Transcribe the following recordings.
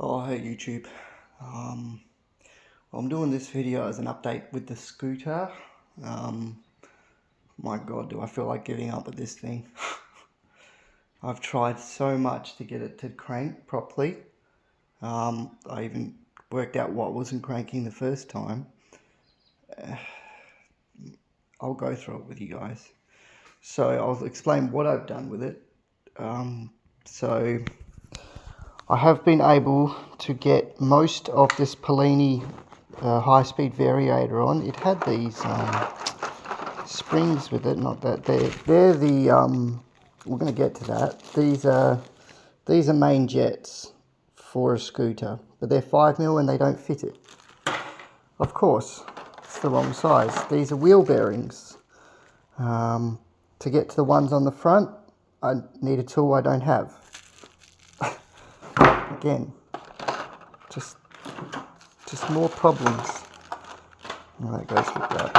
Oh, hey YouTube. I'm doing this video as an update with the scooter. My God, do I feel like giving up with this thing. I've tried so much to get it to crank properly. I even worked out what wasn't cranking the first time. I'll go through it with you guys. So I'll explain what I've done with it. So I have been able to get most of this Polini high-speed variator on. It had these springs with it, not that they're the we're going to get to that. These are main jets for a scooter, but they're 5mm and they don't fit it. Of course, it's the wrong size. These are wheel bearings. To get to the ones on the front, I need a tool I don't have. Again, just more problems. Well, that goes with that.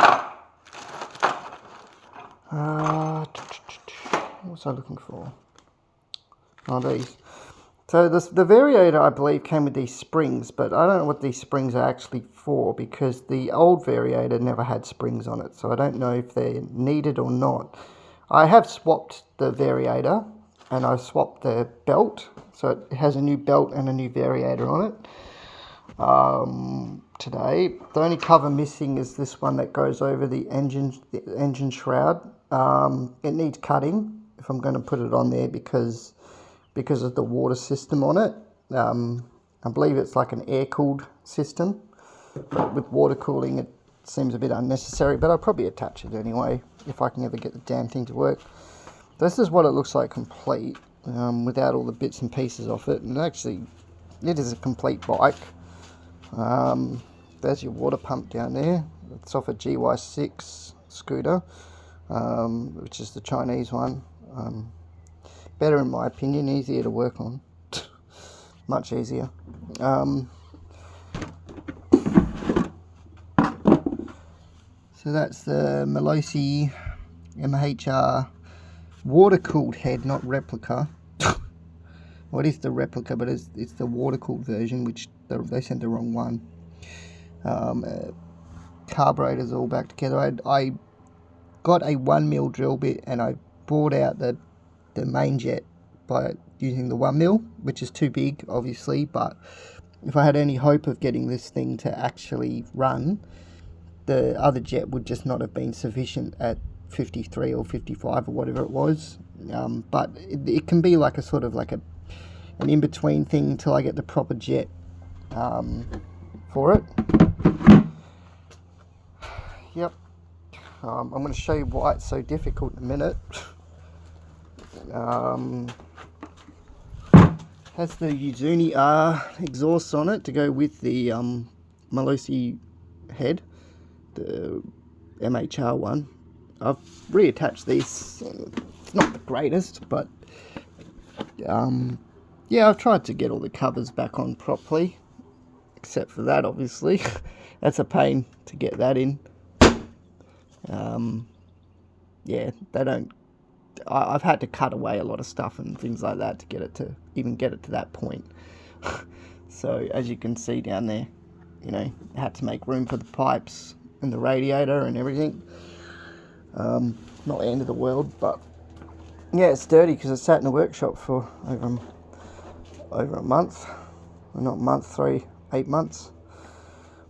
What was I looking for? Oh, these. So the variator, I believe, came with these springs, but I don't know what these springs are actually for, because the old variator never had springs on it, so I don't know if they're needed or not. I have swapped the variator, and I swapped the belt, so it has a new belt and a new variator on it. Today, the only cover missing is this one that goes over the engine shroud. It needs cutting if I'm going to put it on there because of the water system on it. I believe it's like an air-cooled system, but with water cooling it seems a bit unnecessary, but I'll probably attach it anyway if I can ever get the damn thing to work. This is what it looks like complete, without all the bits and pieces off it, and actually it is a complete bike. There's your water pump down there. It's off a GY6 scooter, which is the Chinese one. Better in my opinion, easier to work on. Much easier. So that's the Melosi MHR water-cooled head, not replica. Well, it is the replica, but it's the water-cooled version, which they sent the wrong one. Carburetors all back together. I got a 1mm drill bit, and I bored out the main jet by using the 1mm, which is too big, obviously, but if I had any hope of getting this thing to actually run, the other jet would just not have been sufficient at 53 or 55 or whatever it was. But it can be like a sort of like an in-between thing until I get the proper jet for it. Yep. I'm going to show you why it's so difficult in a minute. Has the Uzuni R exhaust on it to go with the Melosi head, the MHR one. I've reattached these. It's not the greatest, but yeah, I've tried to get all the covers back on properly, except for that, obviously. That's a pain to get that in. Yeah, they don't. I've had to cut away a lot of stuff and things like that to get it to that point. So as you can see down there, you know, I had to make room for the pipes and the radiator and everything. Not the end of the world, but yeah, it's dirty because it sat in the workshop for over a month. Well, not a month, 8 months.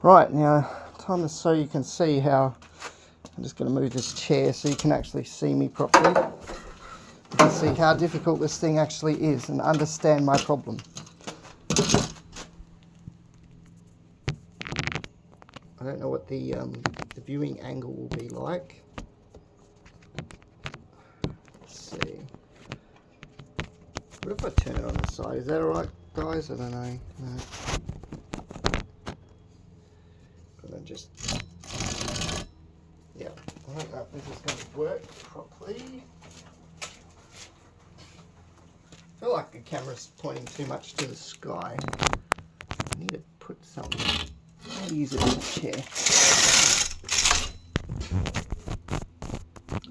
Right, now time so you can see how. I'm just going to move this chair so you can actually see me properly. You can see how difficult this thing actually is and understand my problem. I don't know what the viewing angle will be like. Let's see. What if I turn it on the side? Is that alright, guys? I don't know. No. But I just... yeah, I don't know if this is going to work properly. I feel like the camera's pointing too much to the sky. I need to put something. I'll use it in the chair.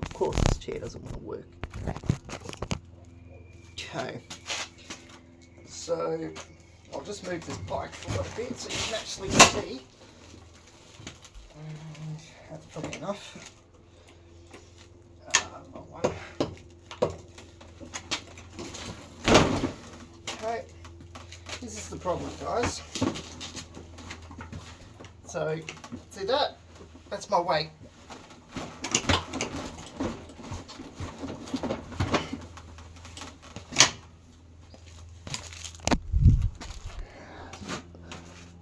Of course, this chair doesn't want to work. Okay. So I'll just move this bike forward a bit so you can actually see. And that's probably enough. Okay, this is the problem, guys. So, see that? That's my weight.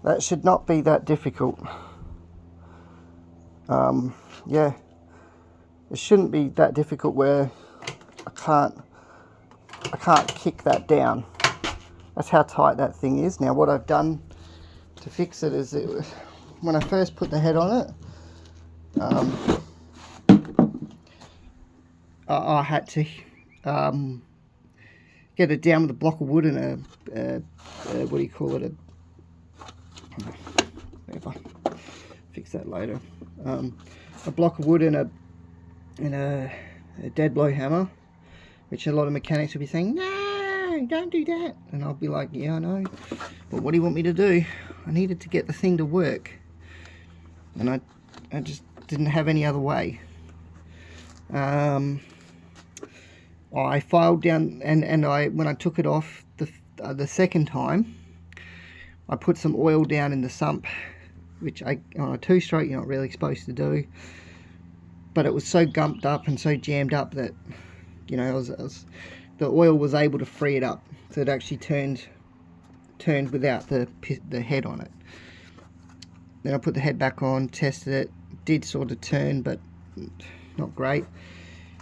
That should not be that difficult. Yeah, it shouldn't be that difficult where I can't kick that down. That's how tight that thing is. Now, what I've done to fix it is when I first put the head on it, I had to get it down with a block of wood and a what do you call it? Whatever. Fix that later. A block of wood and a dead blow hammer, which a lot of mechanics will be saying, no, don't do that. And I'll be like, yeah, I know. But what do you want me to do? I needed to get the thing to work. And I just didn't have any other way. I filed down, and when I took it off the second time, I put some oil down in the sump, which on a two-stroke you're not really supposed to do. But it was so gumped up and so jammed up that, you know, the oil was able to free it up, so it actually turned without the head on it. Then I put the head back on, tested it, did sort of turn, but not great.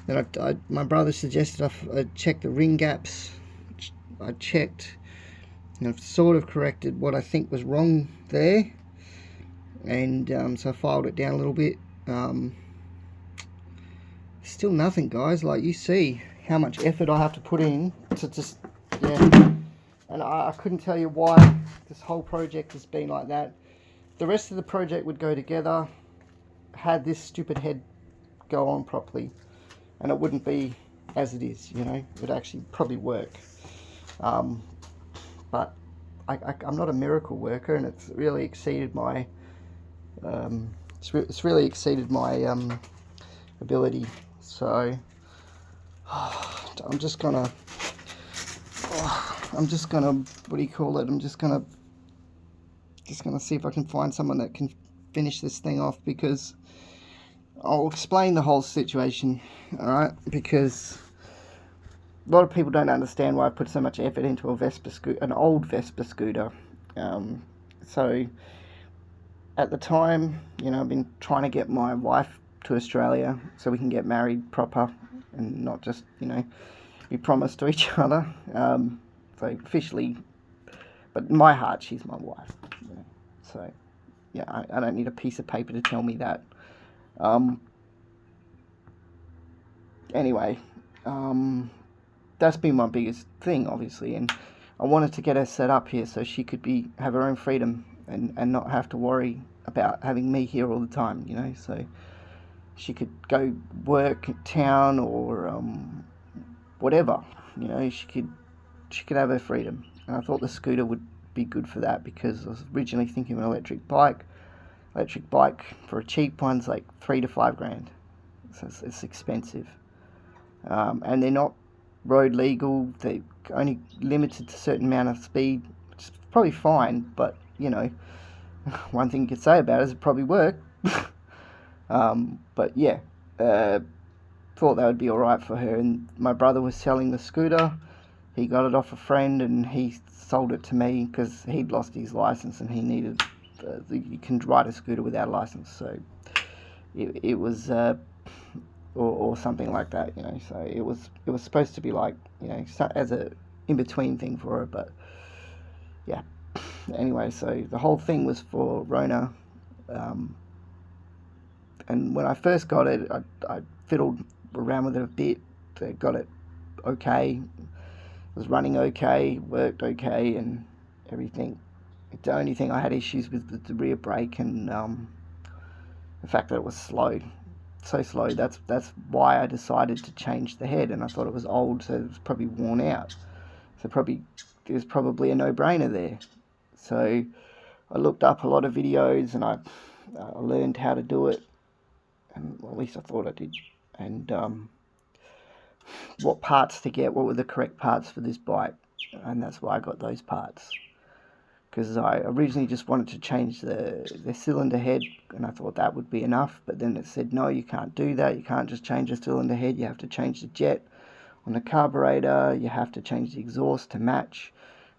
Then my brother suggested I check the ring gaps. I checked, and I've sort of corrected what I think was wrong there, and so I filed it down a little bit. Still nothing, guys. Like, you see how much effort I have to put in to just, yeah. And I couldn't tell you why this whole project has been like that. The rest of the project would go together had this stupid head go on properly, and it wouldn't be as it is, you know. It would actually probably work. But I'm not a miracle worker, and it's really exceeded my it's really exceeded my ability. So I'm just gonna what do you call it? I'm just gonna see if I can find someone that can finish this thing off, because I'll explain the whole situation, alright? Because a lot of people don't understand why I put so much effort into a Vespa scooter, an old Vespa scooter. So at the time, you know, I've been trying to get my wife to Australia so we can get married proper and not just, you know, be promised to each other. So officially, but in my heart, she's my wife. You know? So yeah, I don't need a piece of paper to tell me that. Anyway, that's been my biggest thing, obviously, and I wanted to get her set up here so she could have her own freedom and not have to worry about having me here all the time, you know. So she could go work in town or whatever, you know. She could have her freedom, and I thought the scooter would be good for that, because I was originally thinking of an electric bike. Electric bike for a cheap one's like $3,000 to $5,000, so it's expensive, and they're not road legal. They're only limited to a certain amount of speed, which is probably fine, but you know, one thing you could say about it is it probably worked. But yeah, thought that would be alright for her. And my brother was selling the scooter. He got it off a friend and he sold it to me because he'd lost his license and he needed you can ride a scooter without a license, so it was or something like that, you know. So it was supposed to be like, you know, as a in-between thing for her, but yeah. Anyway, so the whole thing was for Rona, and when I first got it, I fiddled around with it a bit, got it okay, was running okay, worked okay and everything. The only thing I had issues with the rear brake and the fact that it was slow, so slow. That's why I decided to change the head, and I thought it was old, so it was probably worn out. So it was probably a no-brainer there. So I looked up a lot of videos, and I learned how to do it, and well, at least I thought I did, and what parts to get, what were the correct parts for this bike, and that's why I got those parts. Because I originally just wanted to change the cylinder head, and I thought that would be enough, but then it said no, you can't do that, you can't just change the cylinder head, you have to change the jet on the carburetor, you have to change the exhaust to match,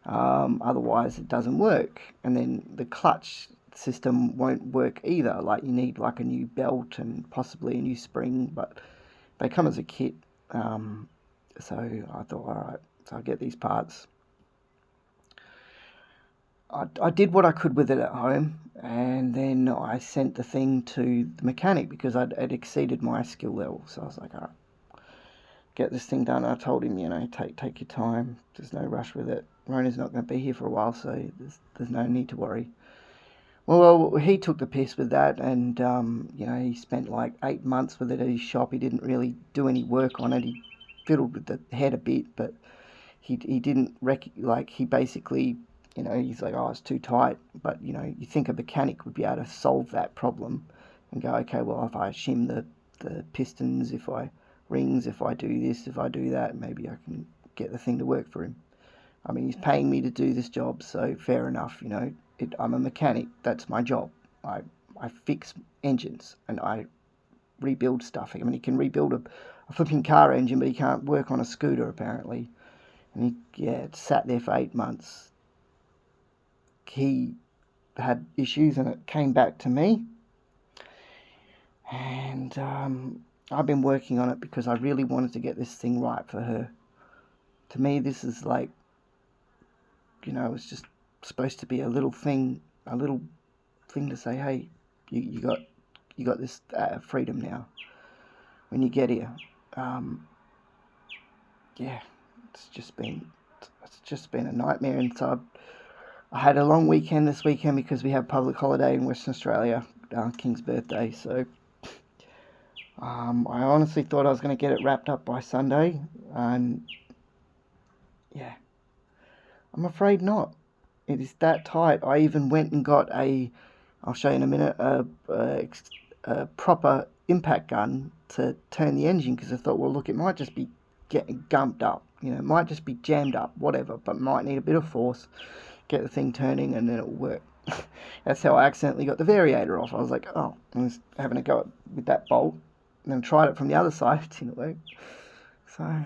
otherwise it doesn't work. And then the clutch system won't work either, like you need like a new belt and possibly a new spring, but they come as a kit. So I thought, alright, so I get these parts. I did what I could with it at home, and then I sent the thing to the mechanic because it exceeded my skill level. So I was like, all right, get this thing done. I told him, take your time. There's no rush with it. Rona's not going to be here for a while, so there's no need to worry. Well, he took the piss with that, and he spent like 8 months with it at his shop. He didn't really do any work on it. He fiddled with the head a bit, but he didn't he basically. He's like, oh, it's too tight. But, you think a mechanic would be able to solve that problem and go, okay, well, if I shim the pistons, if I rings, if I do this, if I do that, maybe I can get the thing to work for him. I mean, he's paying me to do this job, so fair enough, I'm a mechanic. That's my job. I fix engines and I rebuild stuff. I mean, he can rebuild a flipping car engine, but he can't work on a scooter, apparently. And it sat there for 8 months. He had issues and it came back to me, and I've been working on it because I really wanted to get this thing right for her. To me, this is like, it's just supposed to be a little thing to say, hey, you got this freedom now when you get here. It's just been a nightmare, and so I had a long weekend this weekend because we have public holiday in Western Australia, King's birthday, so I honestly thought I was going to get it wrapped up by Sunday, and yeah, I'm afraid not. It is that tight. I even went and got I'll show you in a minute, a proper impact gun to turn the engine, because I thought, well, look, it might just be getting gumped up, it might just be jammed up, whatever, but might need a bit of force. Get the thing turning and then it'll work. That's how I accidentally got the variator off. I was like, oh, I was having a go with that bolt, and then tried it from the other side. It didn't work. So,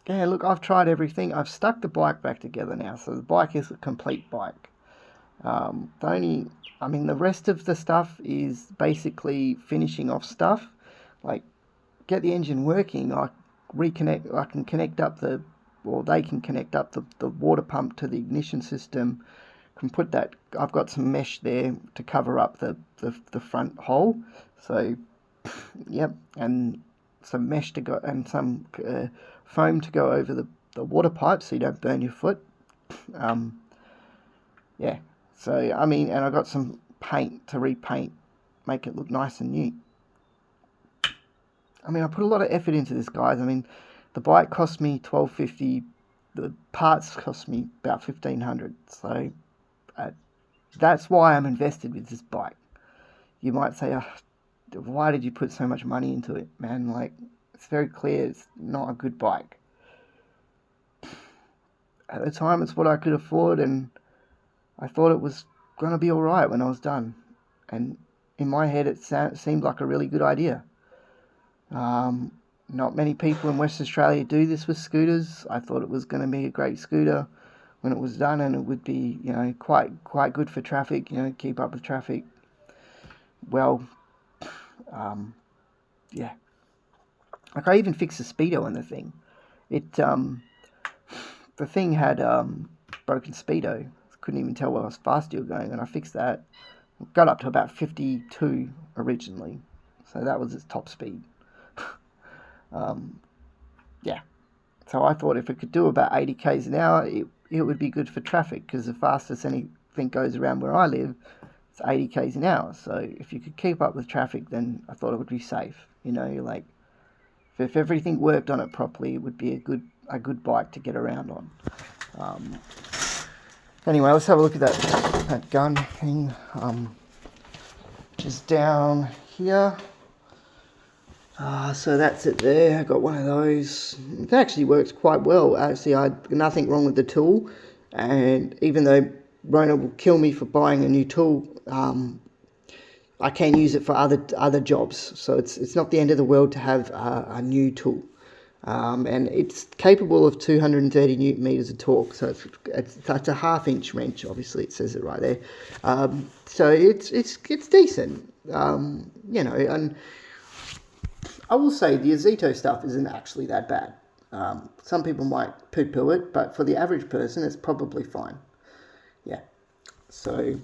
yeah, look, I've tried everything. I've stuck the bike back together now, so the bike is a complete bike. The rest of the stuff is basically finishing off stuff. Like, get the engine working. I can connect up they can connect up the water pump to the ignition system. Can put that, I've got some mesh there to cover up the front hole. So, yep, and some mesh to go, and some foam to go over the water pipe so you don't burn your foot. Yeah, so, and I got some paint to repaint, make it look nice and new. I put a lot of effort into this, guys. The bike cost me $1,250. The parts cost me about $1,500. So that's why I'm invested with this bike. You might say, oh, why did you put so much money into it, man? Like, it's very clear it's not a good bike. At the time, it's what I could afford, and I thought it was going to be all right when I was done. And in my head, it seemed like a really good idea. Not many people in Western Australia do this with scooters. I thought it was going to be a great scooter when it was done, and it would be, quite good for traffic, keep up with traffic. Well, yeah. Like, I even fixed the speedo in the thing. The thing had broken speedo. Couldn't even tell how fast you were going, and I fixed that. Got up to about 52 originally, so that was its top speed. Yeah, so I thought if it could do about 80 k's an hour, it would be good for traffic, because the fastest anything goes around where I live, it's 80 k's an hour. So if you could keep up with traffic, then I thought it would be safe. Like, if everything worked on it properly, it would be a good bike to get around on. Anyway, let's have a look at that gun thing, which is down here. So that's it there. I got one of those. It actually works quite well. Actually, nothing wrong with the tool, and even though Rona will kill me for buying a new tool, I can use it for other jobs. So it's not the end of the world to have a new tool. And it's capable of 230 newton meters of torque, so it's a half-inch wrench. Obviously, it says it right there. So it's decent, you know. And I will say the ET2 stuff isn't actually that bad. Some people might poo-poo it, but for the average person, it's probably fine. Yeah. So